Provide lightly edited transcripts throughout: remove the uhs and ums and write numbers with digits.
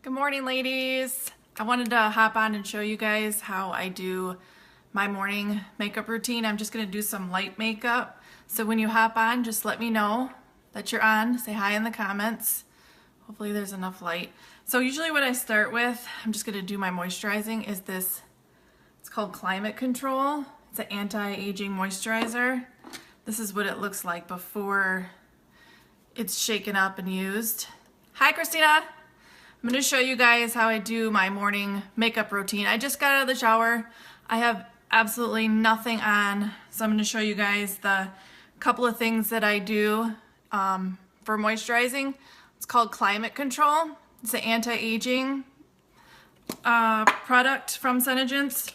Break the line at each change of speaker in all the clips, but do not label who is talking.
Good morning, ladies. I wanted to hop on and show you guys how I do my morning makeup routine. I'm just going to do some light makeup. So when you hop on, just let me know that you're on. Say hi in the comments. Hopefully there's enough light. So usually what I start with, I'm just going to do my moisturizing, is this. It's called Climate Control. It's an anti-aging moisturizer. This is what it looks like before it's shaken up and used. Hi, Christina. I'm going to show you guys how I do my morning makeup routine. I just got out of the shower. I have absolutely nothing on, so I'm going to show you guys the couple of things that I do for moisturizing. It's called Climate Control. It's an anti-aging product from SeneGence.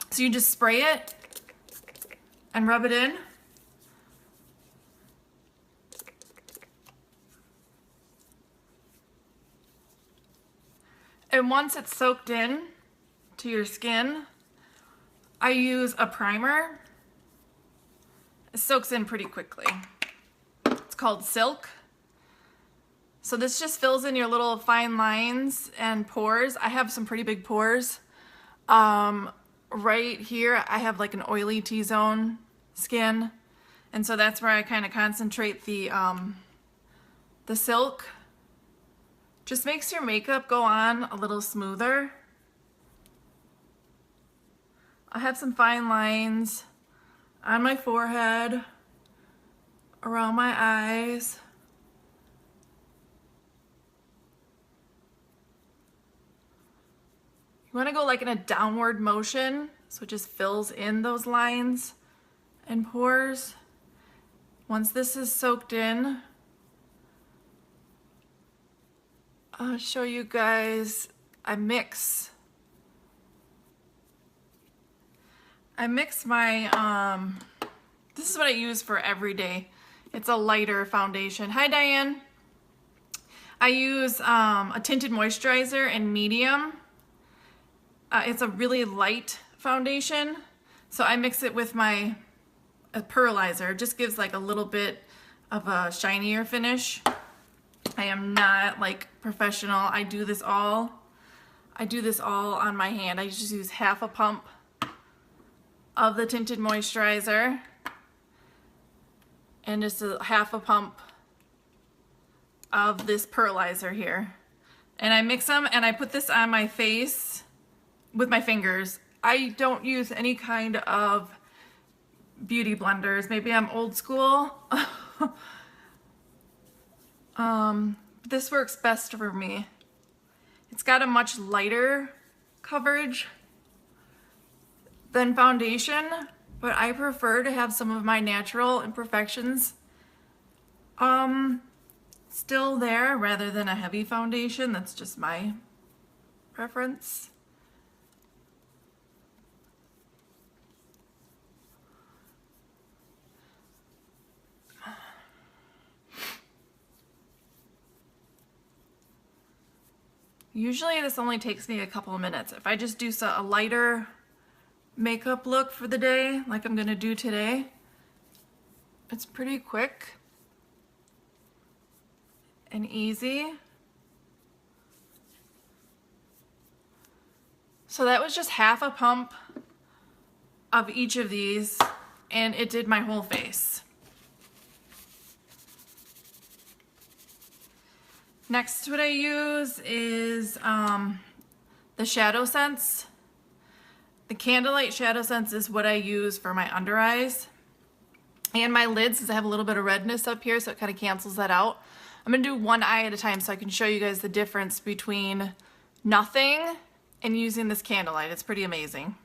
So you just spray it and rub it in. And once it's soaked in to your skin, I use a primer. It soaks in pretty quickly. It's called Silk. So this just fills in your little fine lines and pores. I have some pretty big pores. Right here, I have like an oily T-zone skin. And so that's where I kind of concentrate the Silk. Just makes your makeup go on a little smoother. I have some fine lines on my forehead, around my eyes. You want to go like in a downward motion, so it just fills in those lines and pores. Once this is soaked in, I'll show you guys. I mix my, this is what I use for every day. It's a lighter foundation. Hi, Diane. I use a tinted moisturizer in medium. It's a really light foundation. So I mix it with my pearlizer. It just gives like a little bit of a shinier finish. I am not like professional. I do this all on my hand. I just use half a pump of the tinted moisturizer and just half a pump of this pearlizer here. And I mix them and I put this on my face with my fingers. I don't use any kind of beauty blenders. Maybe I'm old school. This works best for me. It's got a much lighter coverage than foundation, but I prefer to have some of my natural imperfections still there rather than a heavy foundation. That's just my preference. Usually this only takes me a couple of minutes. If I just do a lighter makeup look for the day, like I'm gonna do today, it's pretty quick and easy. So that was just half a pump of each of these, and it did my whole face. Next, what I use is the Shadow Sense. The Candlelight Shadow Sense is what I use for my under eyes and my lids, because I have a little bit of redness up here, so it kind of cancels that out. I'm gonna do one eye at a time so I can show you guys the difference between nothing and using this candlelight. It's pretty amazing.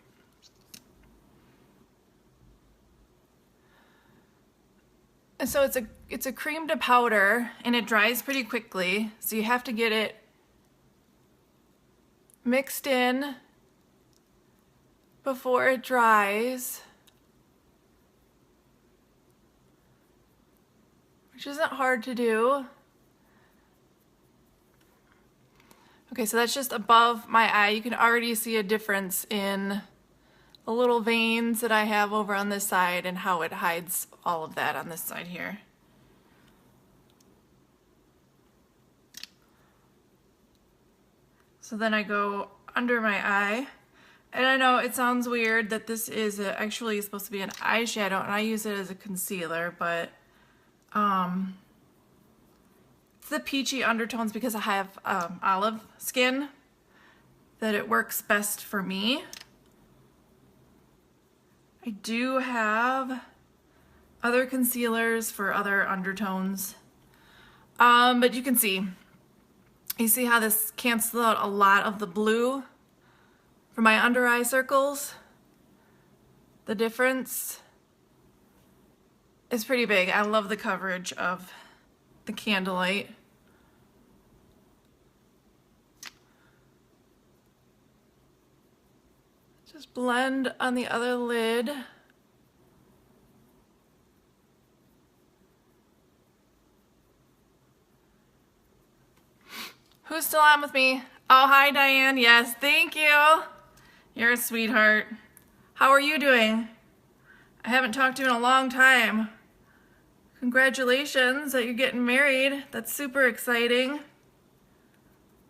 And so it's a cream to powder, and it dries pretty quickly, so you have to get it mixed in before it dries, which isn't hard to do. Okay, so that's just above my eye. You can already see a difference in the little veins that I have over on this side and how it hides all of that on this side here. So then I go under my eye. And I know it sounds weird that this is actually supposed to be an eyeshadow and I use it as a concealer, but it's the peachy undertones because I have olive skin that it works best for me. I do have other concealers for other undertones, but you can see how this cancels out a lot of the blue for my under eye circles. The difference is pretty big. I love the coverage of the Candlelight. Just blend on the other lid. Who's still on with me? Oh, hi Diane. Yes, thank you. You're a sweetheart. How are you doing? I haven't talked to you in a long time. Congratulations that you're getting married. That's super exciting.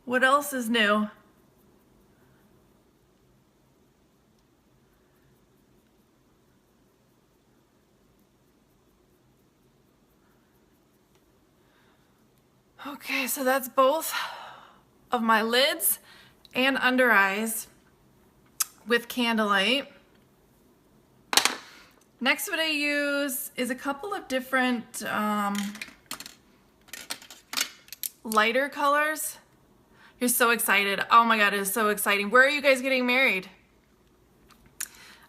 What else is new? Okay, so that's both of my lids and under eyes with Candlelight. Next, what I use is a couple of different lighter colors. You're so excited. Oh my God, it is so exciting. Where are you guys getting married?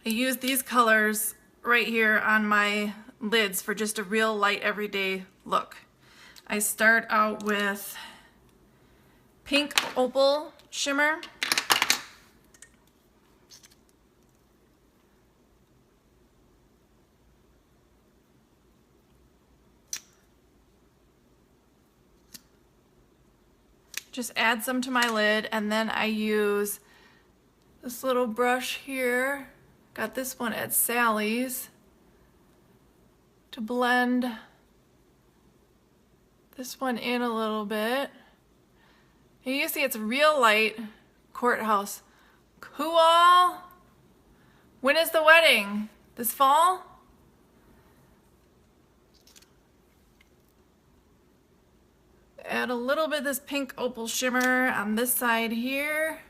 I use these colors right here on my lids for just a real light everyday look. I start out with pink opal shimmer. Just add some to my lid, and then I use this little brush here. Got this one at Sally's to blend this one in a little bit. And you see it's real light. Courthouse. Cool. When is the wedding? This fall? Add a little bit of this pink opal shimmer on this side here.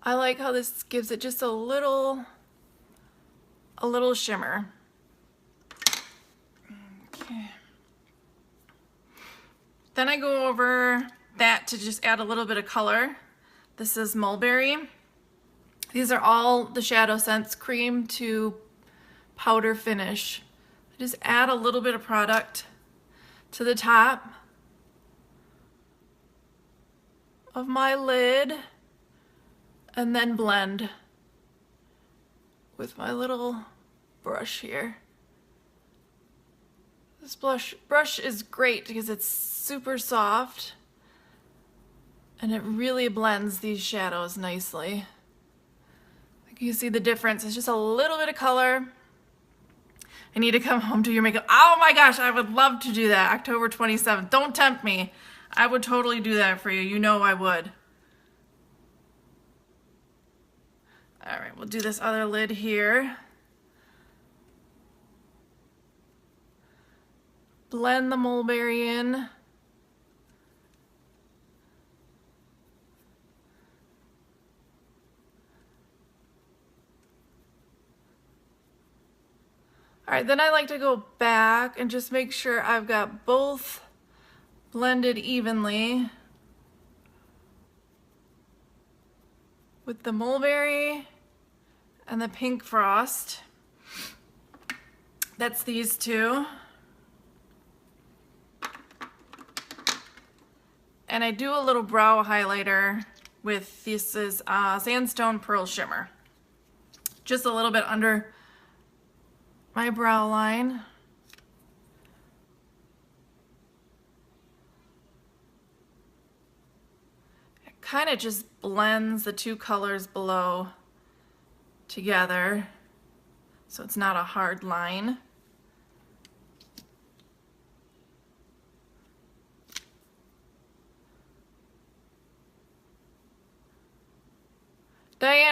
I like how this gives it just a little shimmer. Okay. Then I go over that to just add a little bit of color. This is Mulberry. These are all the Shadow Sense cream to powder finish. I just add a little bit of product to the top of my lid and then blend with my little brush here. This brush is great because it's super soft and it really blends these shadows nicely. You see the difference. It's just a little bit of color. I need to come home to your makeup. Oh my gosh, I would love to do that. October 27th. Don't tempt me. I would totally do that for you. You know I would. All right, we'll do this other lid here. Blend the mulberry in. All right, then I like to go back and just make sure I've got both blended evenly with the mulberry and the pink frost. That's these two. And I do a little brow highlighter with this is Sandstone Pearl Shimmer. Just a little bit under my brow line. It kind of just blends the two colors below together so it's not a hard line.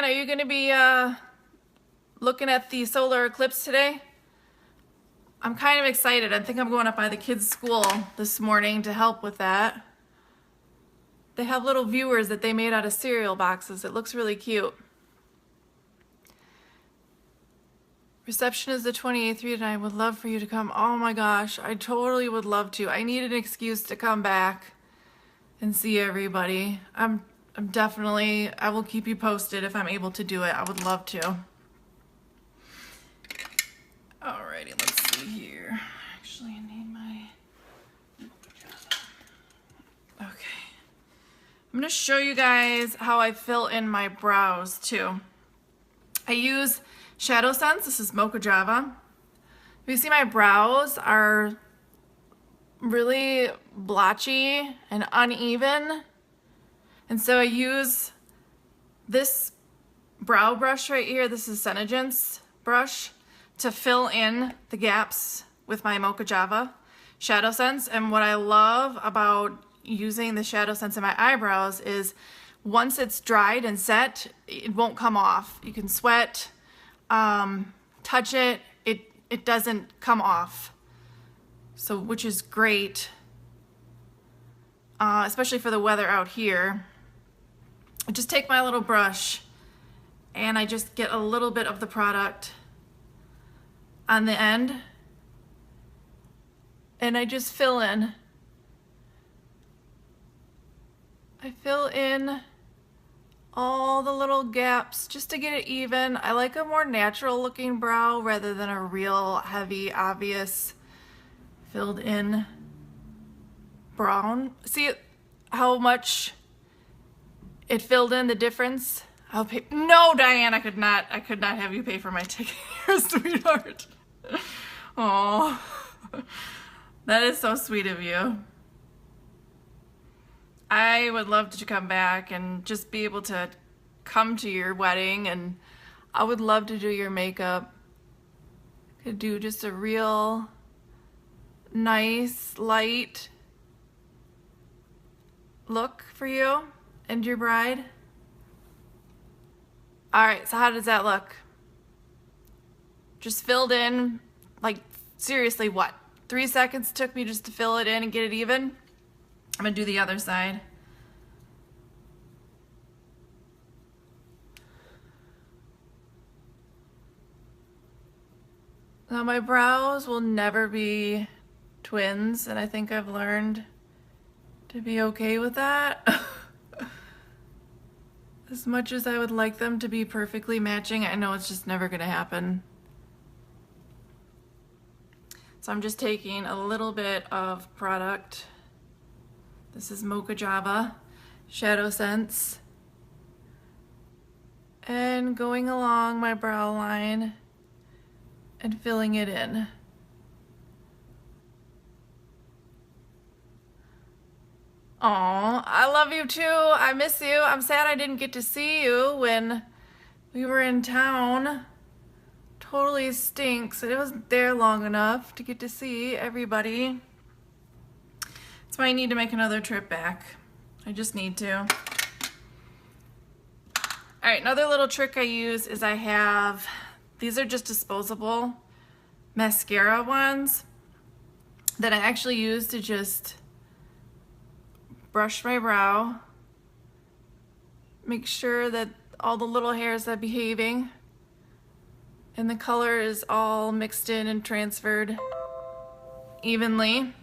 Diane, are you going to be looking at the solar eclipse today? I'm kind of excited. I think I'm going up by the kids' school this morning to help with that. They have little viewers that they made out of cereal boxes. It looks really cute. Reception is the 28th, and I would love for you to come. Oh my gosh, I totally would love to. I need an excuse to come back and see everybody. I'm definitely, I will keep you posted if I'm able to do it. I would love to. Alrighty, let's see here. Actually, I need my... Okay. I'm going to show you guys how I fill in my brows too. I use SeneGence. This is Mocha Java. You see my brows are really blotchy and uneven. And so I use this brow brush right here. This is SeneGence brush to fill in the gaps with my Mocha Java SeneGence. And what I love about using the SeneGence in my eyebrows is once it's dried and set, it won't come off. You can sweat, touch it, it doesn't come off. So, which is great, especially for the weather out here. I just take my little brush and I just get a little bit of the product on the end and I just fill in. I fill in all the little gaps just to get it even. I like a more natural looking brow rather than a real heavy, obvious, filled in brown. See how much it filled in, the difference? I'll pay. No, Diane, I could not have you pay for my ticket here, sweetheart. Oh, that is so sweet of you. I would love to come back and just be able to come to your wedding, and I would love to do your makeup. Could do just a real nice, light look for you and your bride. All right, so how does that look? Just filled in, like seriously, what? 3 seconds took me just to fill it in and get it even. I'm gonna do the other side. Now my brows will never be twins, and I think I've learned to be okay with that. As much as I would like them to be perfectly matching, I know it's just never gonna happen. So I'm just taking a little bit of product. This is Mocha Java SeneGence, and going along my brow line and filling it in. Aw, I love you too. I miss you. I'm sad I didn't get to see you when we were in town. Totally stinks. I wasn't there long enough to get to see everybody. That's why I need to make another trip back. I just need to. All right, another little trick I use is I have, these are just disposable mascara ones that I actually use to just brush my brow, make sure that all the little hairs are behaving and the color is all mixed in and transferred evenly.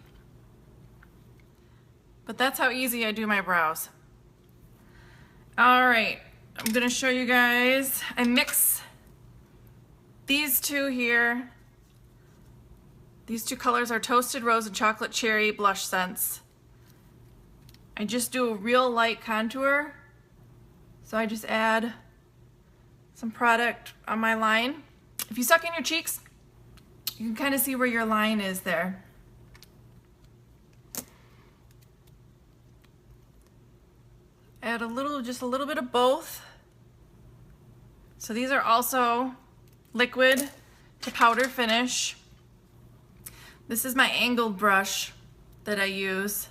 But that's how easy I do my brows. All right, I'm gonna show you guys. I mix these two here. These two colors are Toasted Rose and Chocolate Cherry blush scents. I just do a real light contour. So I just add some product on my line. If you suck in your cheeks, you can kind of see where your line is there. Add a little, just a little bit of both. So these are also liquid to powder finish. This is my angled brush that I use.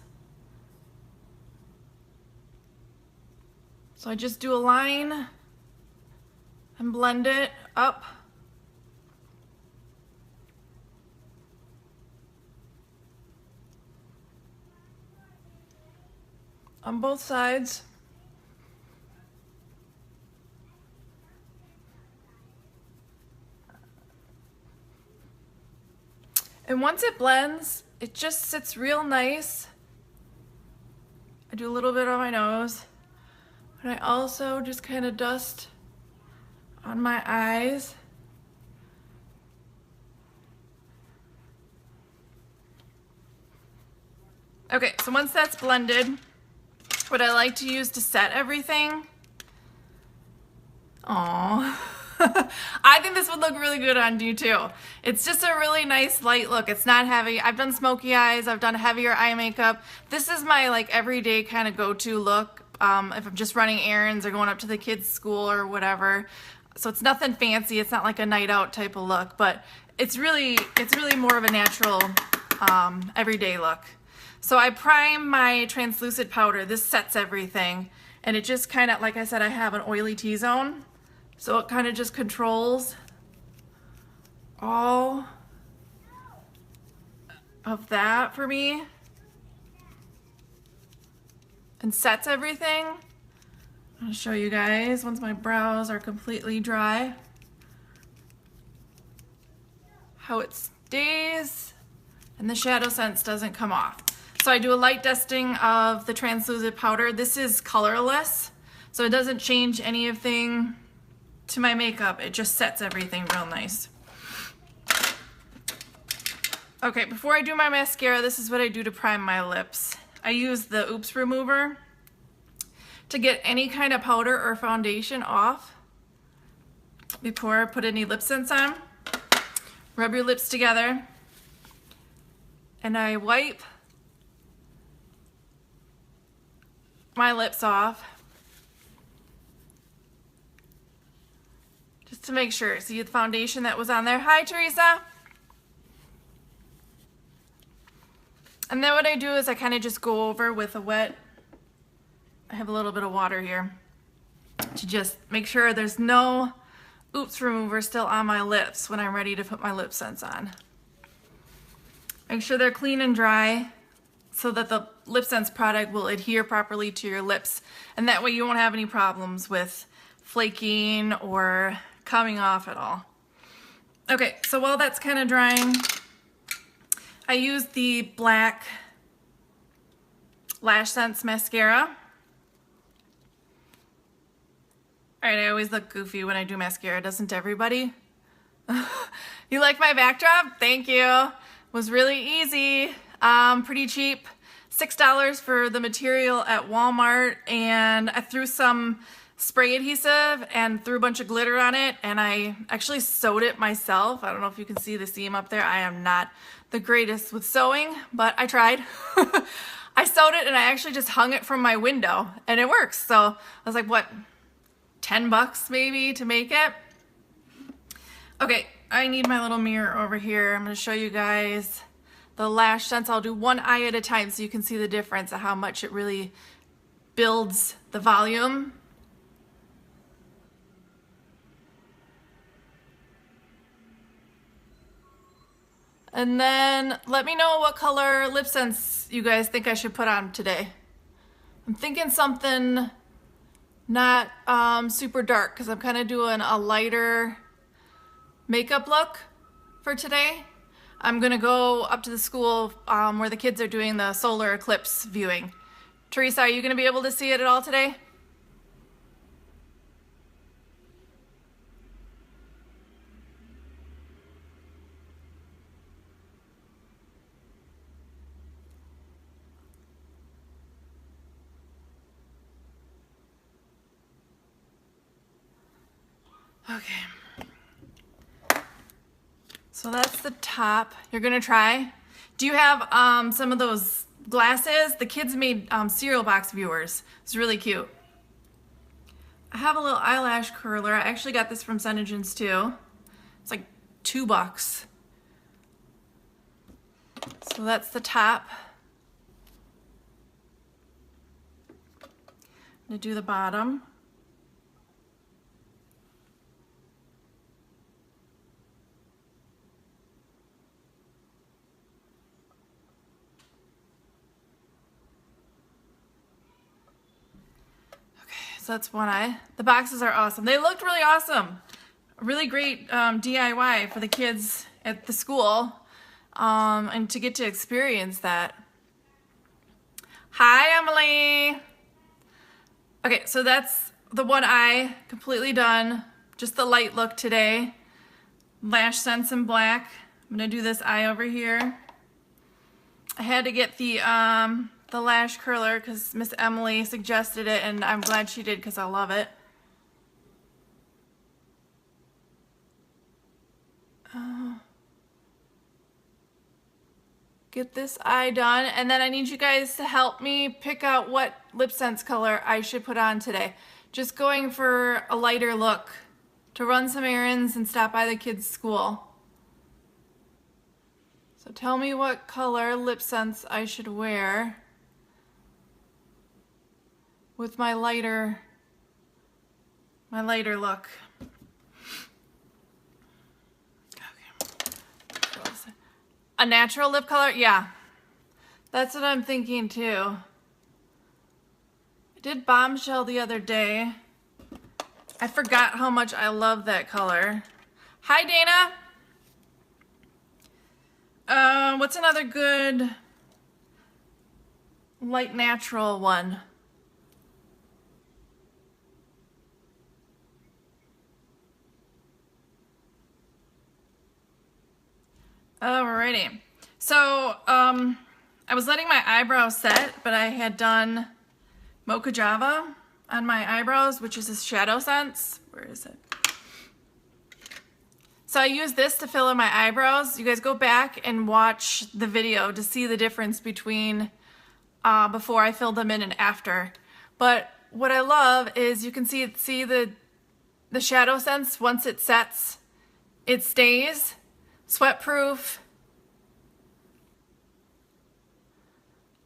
So I just do a line and blend it up. On both sides. And once it blends, it just sits real nice. I do a little bit on my nose, but I also just kind of dust on my eyes. Okay, so once that's blended, what I like to use to set everything, I think this would look really good on you too. It's just a really nice light look. It's not heavy. I've done smoky eyes. I've done heavier eye makeup. This is my like everyday kind of go-to look if I'm just running errands or going up to the kids' school or whatever. So it's nothing fancy. It's not like a night out type of look, but it's really more of a natural everyday look. So I prime my translucent powder. This sets everything, and it just kind of, like I said, I have an oily T-zone. So it kind of just controls all of that for me and sets everything. I'll show you guys once my brows are completely dry how it stays and the shadow sense doesn't come off. So I do a light dusting of the translucent powder. This is colorless, so it doesn't change anything to my makeup. It just sets everything real nice. Okay, before I do my mascara, this is what I do to prime my lips. I use the Oops Remover to get any kind of powder or foundation off before I put any lip sense on. Rub your lips together, and I wipe my lips off just to make sure. See the foundation that was on there? Hi, Teresa. And then what I do is I kind of just go over with a wet, I have a little bit of water here to just make sure there's no Oops Remover still on my lips when I'm ready to put my lip sense on. Make sure they're clean and dry so that the lip sense product will adhere properly to your lips, and that way you won't have any problems with flaking or coming off at all. Okay, so while that's kind of drying, I use the black Lash Sense mascara. All right, I always look goofy when I do mascara, doesn't everybody? You like my backdrop? Thank you. It was really easy, pretty cheap. $6 for the material at Walmart, and I threw some spray adhesive and threw a bunch of glitter on it, and I actually sewed it myself. I don't know if you can see the seam up there. I am not the greatest with sewing, but I tried. I sewed it and I actually just hung it from my window, and it works. So I was like, what, 10 bucks maybe to make it? Okay, I need my little mirror over here. I'm gonna show you guys the Lash Sense. I'll do one eye at a time so you can see the difference of how much it really builds the volume. And then let me know what color lip sense you guys think I should put on today. I'm thinking something not super dark because I'm kind of doing a lighter makeup look for today. I'm gonna go up to the school where the kids are doing the solar eclipse viewing. Teresa, are you gonna be able to see it at all today? Okay, so that's the top. You're gonna try. Do you have some of those glasses? The kids made cereal box viewers. It's really cute. I have a little eyelash curler. I actually got this from SeneGence too. It's like $2. So that's the top. I'm gonna do the bottom. so that's one eye. The boxes are awesome. They looked really awesome. Really great DIY for the kids at the school, and to get to experience that. Hi, Emily. Okay, so that's the one eye completely done. Just the light look today. Lash Sense in black. I'm gonna do this eye over here. I had to get the lash curler because Miss Emily suggested it, and I'm glad she did because I love it. Get this eye done, and then I need you guys to help me pick out what lip sense color I should put on today. Just going for a lighter look to run some errands and stop by the kids' school. So tell me what color lip sense I should wear with my lighter look. A natural lip color? Yeah. That's what I'm thinking too. I did Bombshell the other day. I forgot how much I love that color. Hi, Dana. What's another good light natural one? Alrighty. So, I was letting my eyebrows set, but I had done Mocha Java on my eyebrows, which is a shadow sense. Where is it? So I use this to fill in my eyebrows. You guys go back and watch the video to see the difference between before I filled them in and after. But what I love is you can see the shadow sense. Once it sets, it stays sweat proof.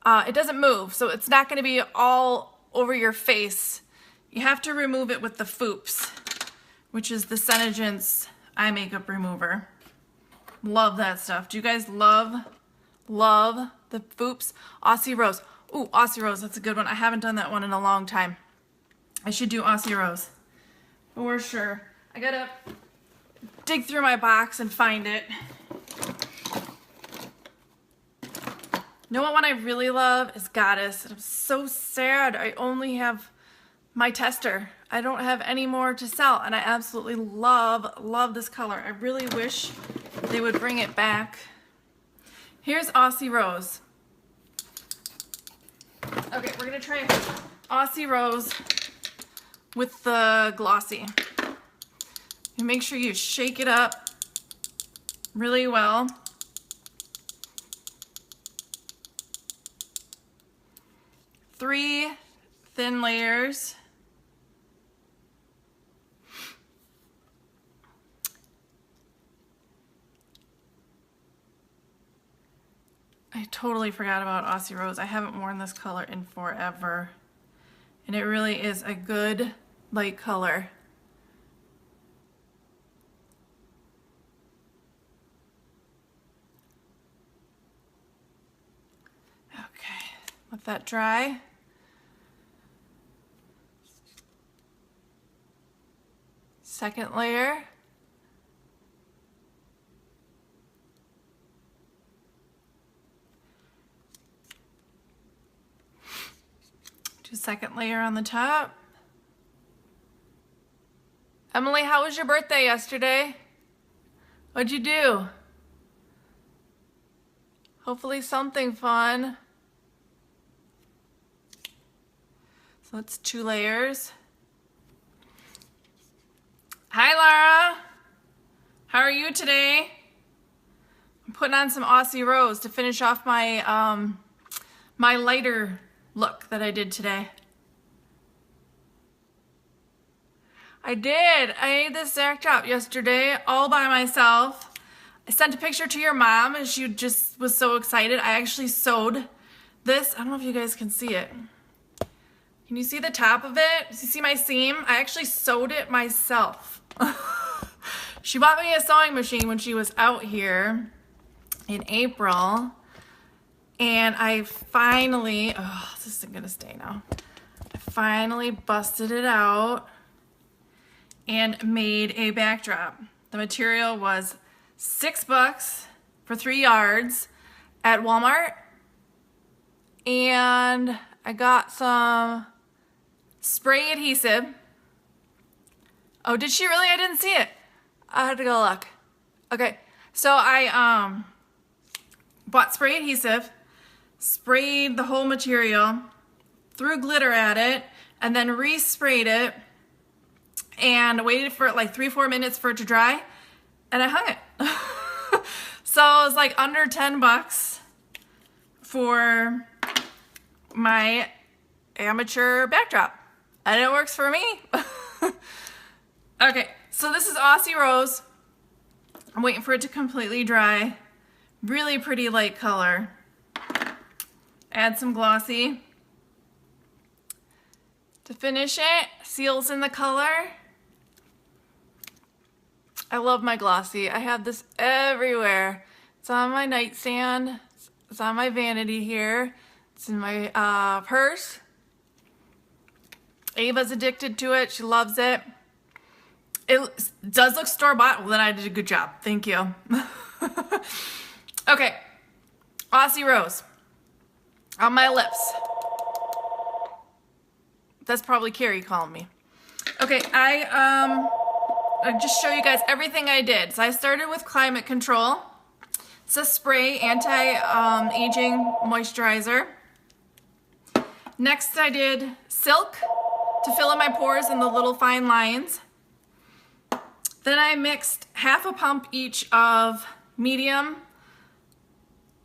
It doesn't move, so it's not going to be all over your face. You have to remove it with the Foops, which is the SeneGence eye makeup remover. Love that stuff. Do you guys love the Foops? Aussie Rose. Ooh, Aussie Rose, that's a good one. I haven't done that one in a long time. I should do Aussie Rose for sure. I gotta dig through my box and find it. You know what one I really love is Goddess. I'm so sad I only have my tester. I don't have any more to sell, and I absolutely love this color. I really wish they would bring it back. Here's Aussie Rose. Okay, we're gonna try Aussie Rose with the glossy. You make sure you shake it up really well. Three thin layers. I totally forgot about Aussie Rose. I haven't worn this color in forever. And it really is a good light color. Okay, let that dry. Second layer. Do second layer on the top. Emily, how was your birthday yesterday? What'd you do? Hopefully something fun. So that's 2 layers. Hi, Lara. How are you today? I'm putting on some Aussie Rose to finish off my my lighter look that I did today. I did. I ate this Zach chop yesterday all by myself. I sent a picture to your mom and she just was so excited. I actually sewed this. I don't know if you guys can see it. Can you see the top of it? Do you see my seam? I actually sewed it myself. She bought me a sewing machine when she was out here in April. And I finally, oh, this isn't gonna stay now. I finally busted it out and made a backdrop. The material was $6 for 3 yards at Walmart, and I got some spray adhesive. Oh, did she really? I didn't see it. I had to go look. Okay, so I bought spray adhesive, sprayed the whole material, threw glitter at it, and then resprayed it, and waited for like 3-4 minutes for it to dry, and I hung it. So it was like under $10 for my amateur backdrop, and it works for me. Okay, so this is Aussie Rose. I'm waiting for it to completely dry. Really pretty light color. Add some glossy to finish it. Seals in the color. I love my glossy. I have this everywhere. It's on my nightstand. It's on my vanity here. It's in my purse. Ava's addicted to it. She loves it. It does look store-bought. Well, then I did a good job. Thank you. Okay. Aussie Rose. On my lips. That's probably Carrie calling me. Okay, I just show you guys everything I did. So I started with Climate Control. It's a spray anti-aging moisturizer. Next I did Silk to fill in my pores and the little fine lines. Then I mixed half a pump each of medium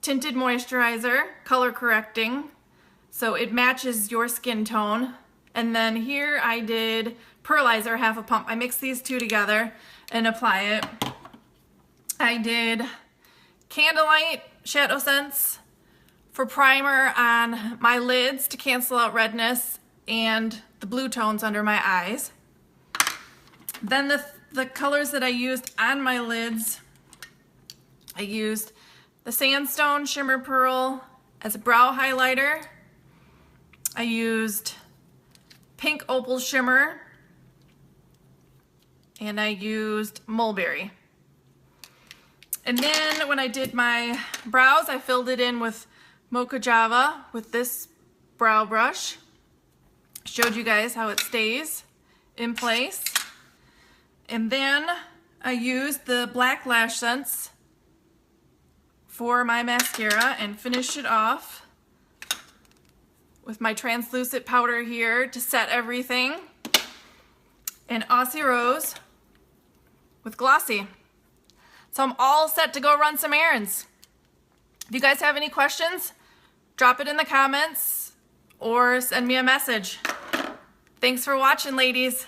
tinted moisturizer, color correcting, so it matches your skin tone. And then here I did Pearlizer, half a pump. I mixed these two together and apply it. I did Candlelight Shadow Sense for primer on my lids to cancel out redness and the blue tones under my eyes. Then the colors that I used on my lids, I used the Sandstone Shimmer Pearl as a brow highlighter. I used Pink Opal Shimmer, and I used Mulberry. And then when I did my brows, I filled it in with Mocha Java with this brow brush. Showed you guys how it stays in place. And then I used the Black Lash Sense for my mascara and finished it off with my translucent powder here to set everything. And Aussie Rose with Glossy. So I'm all set to go run some errands. If you guys have any questions, drop it in the comments or send me a message. Thanks for watching, ladies.